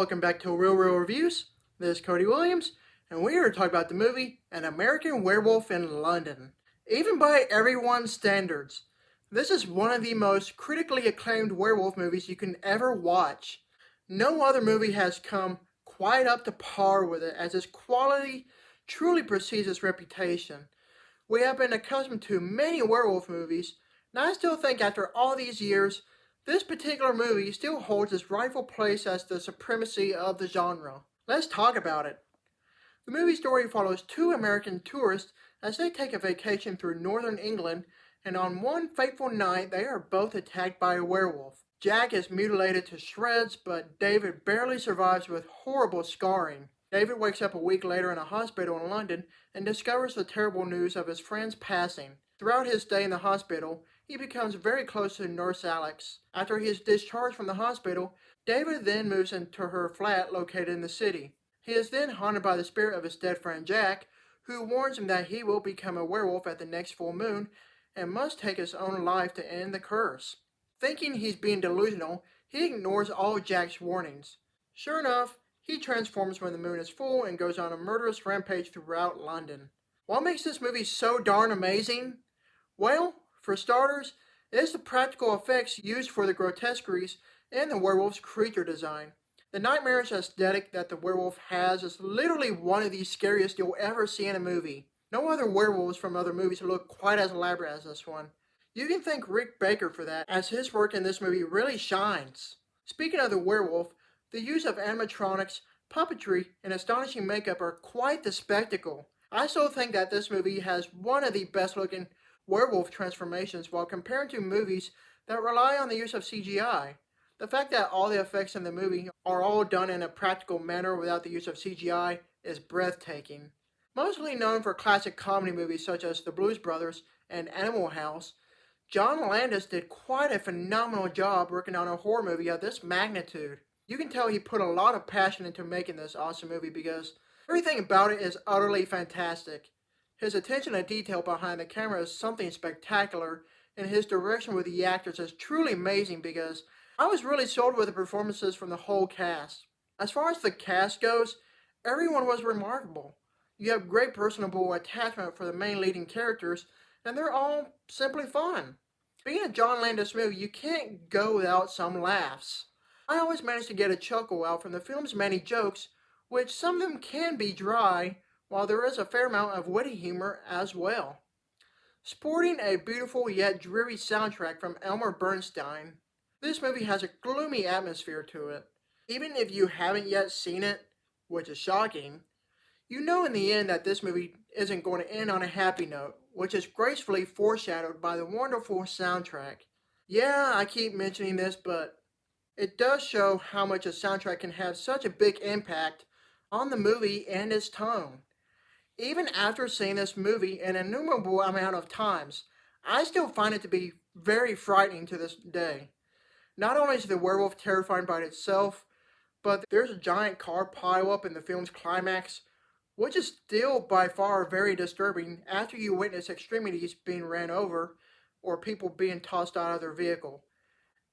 welcome back to Real Reviews. This is Cody Williams, and we are talking about the movie An American Werewolf in London. Even by everyone's standards, this is one of the most critically acclaimed werewolf movies you can ever watch. No other movie has come quite up to par with it, as its quality truly precedes its reputation. We have been accustomed to many werewolf movies, and I still think after all these years, this particular movie still holds its rightful place as the supremacy of the genre. Let's talk about it. The movie story follows two American tourists as they take a vacation through northern England, and on one fateful night they are both attacked by a werewolf. Jack is mutilated to shreds, but David barely survives with horrible scarring. David wakes up a week later in a hospital in London and discovers the terrible news of his friend's passing. Throughout his stay in the hospital, he becomes very close to Nurse Alex. After he is discharged from the hospital, David then moves into her flat located in the city. He is then haunted by the spirit of his dead friend Jack, who warns him that he will become a werewolf at the next full moon and must take his own life to end the curse. Thinking he's being delusional, he ignores all Jack's warnings. Sure enough, he transforms when the moon is full and goes on a murderous rampage throughout London. What makes this movie so darn amazing? Well, for starters, it is the practical effects used for the grotesqueries and the werewolf's creature design. The nightmarish aesthetic that the werewolf has is literally one of the scariest you'll ever see in a movie. No other werewolves from other movies look quite as elaborate as this one. You can thank Rick Baker for that, as his work in this movie really shines. Speaking of the werewolf, the use of animatronics, puppetry, and astonishing makeup are quite the spectacle. I still think that this movie has one of the best looking werewolf transformations while comparing to movies that rely on the use of CGI. The fact that all the effects in the movie are all done in a practical manner without the use of CGI is breathtaking. Mostly known for classic comedy movies such as The Blues Brothers and Animal House, John Landis did quite a phenomenal job working on a horror movie of this magnitude. You can tell he put a lot of passion into making this awesome movie because everything about it is utterly fantastic. His attention to detail behind the camera is something spectacular, and his direction with the actors is truly amazing because I was really sold with the performances from the whole cast. As far as the cast goes, everyone was remarkable. You have great personable attachment for the main leading characters, and they're all simply fun. Being a John Landis movie, you can't go without some laughs. I always manage to get a chuckle out from the film's many jokes, which some of them can be dry, while there is a fair amount of witty humor as well. Sporting a beautiful yet dreary soundtrack from Elmer Bernstein, this movie has a gloomy atmosphere to it. Even if you haven't yet seen it, which is shocking, you know in the end that this movie isn't going to end on a happy note, which is gracefully foreshadowed by the wonderful soundtrack. Yeah, I keep mentioning this, but it does show how much a soundtrack can have such a big impact on the movie and its tone. Even after seeing this movie an innumerable amount of times, I still find it to be very frightening to this day. Not only is the werewolf terrifying by itself, but there's a giant car pileup in the film's climax, which is still by far very disturbing after you witness extremities being ran over or people being tossed out of their vehicle.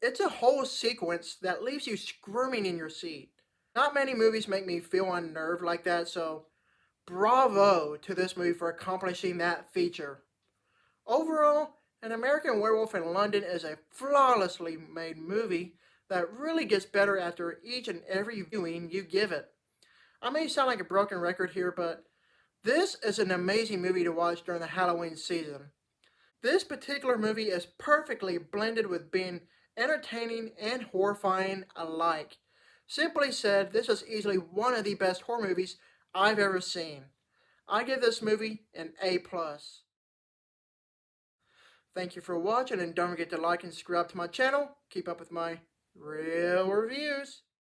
It's a whole sequence that leaves you squirming in your seat. Not many movies make me feel unnerved like that, so bravo to this movie for accomplishing that feature. Overall, An American Werewolf in London is a flawlessly made movie that really gets better after each and every viewing you give it. I may sound like a broken record here, but this is an amazing movie to watch during the Halloween season. This particular movie is perfectly blended with being entertaining and horrifying alike. Simply said, this is easily one of the best horror movies I've ever seen. I give this movie an A+. Thank you for watching, and don't forget to like and subscribe to my channel. Keep up with my real reviews.